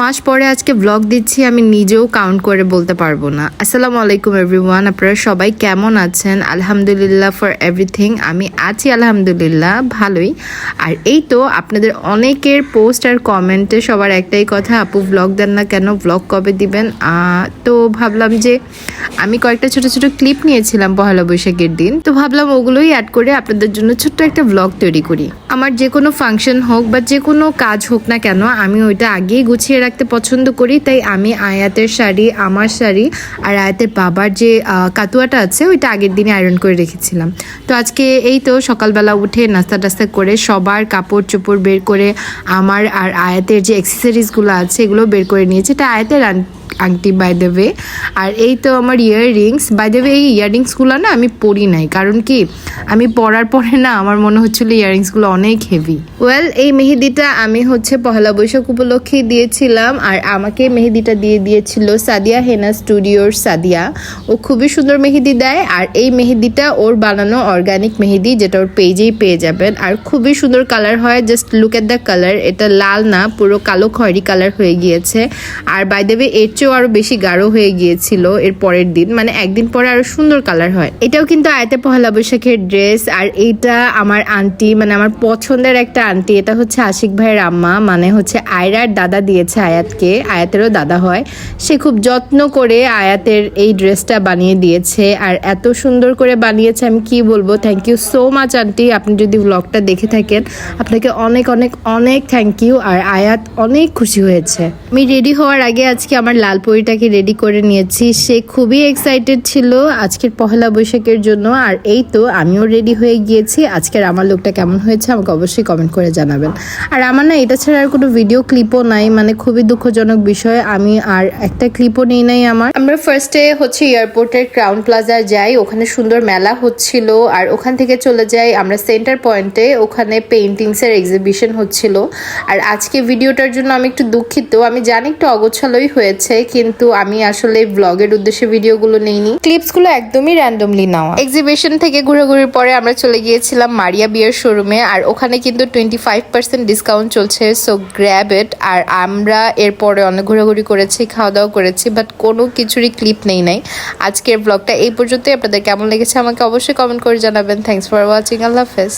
মাস পরে আজকে ব্লগ দিচ্ছি, আমি নিজেও কাউন্ট করে বলতে পারবো না। আসসালামু আলাইকুম এভরিওয়ান, আপনারা সবাই কেমন আছেন? আলহামদুলিল্লাহ ফর এভরিথিং। আমি আছি আলহামদুলিল্লাহ ভালোই। আর এই তো আপনাদের অনেকের পোস্ট আর কমেন্টে সবার একটাই কথা, আপু ব্লগ দেন না কেন, ব্লগ কবে দিবেন? তো ভাবলাম যে আমি কয়েকটা ছোট ছোট ক্লিপ নিয়েছিলাম পহেলা বৈশাখের দিন, তো ভাবলাম ওগুলোই অ্যাড করে আপনাদের জন্য ছোট্ট একটা ব্লগ তৈরি করি। আমার যে কোনো ফাংশন হোক বা যে কোনো কাজ হোক না কেন, আমি ওইটা আগেই গুছিয়ে রাখতে পছন্দ করি। তাই আমি আয়াতের শাড়ি, আমার শাড়ি আর আয়াতের বাবার যে কাতুয়াটা আছে ওইটা আগের দিনে আয়রন করে রেখেছিলাম। তো আজকে এই তো সকালবেলা উঠে নাস্তা টাস্তা করে সবার কাপড় চোপড় বের করে আমার আর আয়াতের যে অ্যাক্সেসরিজগুলো আছে এগুলো বের করে নিয়েছে। এটা আয়াতের আংটি বাই দ্য ওয়ে। আর এই তো আমার ইয়াররিংস, বাই দ্য ওয়ে এই ইয়াররিংসগুলো না আমি পরি নাই, কারণ কি আমি পরার পরে না আমার মনে হচ্ছিল ইয়াররিংসগুলো অনেক হেভি। ওয়েল, এই মেহেদিটা আমি পহেলা বৈশাখ উপলক্ষে দিয়েছিলাম, আর আমাকে মেহেদিটা দিয়ে দিয়েছিল সাদিয়া হেনা স্টুডিওর সাদিয়া। ও খুবই সুন্দর মেহেদি দেয়, আর এই মেহেদিটা ওর বানানো অর্গানিক মেহেদি, যেটা ওর পেজেই পেয়ে যাবেন। আর খুবই সুন্দর কালার হয়, just look at the colour. এটা লাল না, পুরো কালো খয়েরি কালার হয়ে গিয়েছে। আর বাই দ্য ওয়ে এর চেয়েও আরো বেশি গাঢ় হয়ে গিয়েছিল এর পরের দিন, মানে একদিন পরে আরো সুন্দর কালার হয়। এটাও কিন্তু আয়াতে পহেলা বৈশাখের ড্রেস। আর এইটা আমার আন্টি, মানে আমার পছন্দের একটা আন্টি, এটা আশিক ভাইয়ের আম্মা, মানে আয়রার দাদা দিয়েছে আয়াতকে, আয়াতেরও দাদা হয়। সে খুব যত্ন করে আয়াতের এই ড্রেসটা বানিয়ে দিয়েছে, আর এত সুন্দর করে বানিয়েছে আমি কি বলবো। Thank you so much auntie. আপনি যদি ব্লগটা দেখে থাকেন আপনাকে অনেক অনেক অনেক থ্যাংক ইউ। আর আয়াত অনেক খুশি হয়েছে। আমি রেডি হওয়ার আগে আজকে আমার লাল পরীটাকে রেডি করে নিয়েছি। সে খুবই এক্সাইটেড ছিল আজকের পহেলা বৈশাখের জন্য। আর এই তো আমিও রেডি হয়ে গিয়েছি। আজকের আমার লুকটা কেমন হয়েছে আমাকে অবশ্যই কমেন্ট করে জানাবেন। আর আমার না এটা ছাড়া আর কোনো ভিডিও ক্লিপও নাই, মানে খুবই দুঃখজনক বিষয়, আমি আর একটা ক্লিপও নেই নাই আমার। আমরা ফার্স্টে এয়ারপোর্টের ক্রাউন প্লাজা যাই, ওখানে সুন্দর মেলা হচ্ছিল। আর ওখান থেকে চলে যাই আমরা সেন্টার পয়েন্টে, ওখানে পেইন্টিংসের এক্সিবিশন হচ্ছিল। আর আজকে ভিডিওটার জন্য আমি একটু দুঃখিত, আমি জানি একটু অগোছালোই হয়েছে, কিন্তু আমি আসলে ব্লগের উদ্দেশ্যে ভিডিওগুলো নেইনি, ক্লিপসগুলো একদমই র্যান্ডমলি নেওয়া। এক্সিবিশন থেকে ঘুরাঘুরির পরে আমরা চলে গিয়েছিলাম মারিয়া বিয়ার শোরুমে, আর ওখানে কিন্তু 25% ডিসকাউন্ট চলছে, সো গ্র্যাব ইট। আর আমরা এরপরে অনেক ঘোরাঘুরি করেছি, খাওয়া দাওয়া করেছি, বাট কোনো কিছুরই ক্লিপ নাই। আজকের ব্লগটা এই পর্যন্তই। আপনাদের কেমন লেগেছে আমাকে অবশ্যই কমেন্ট করে জানাবেন। Thanks for watching. আল্লাহ হাফেজ।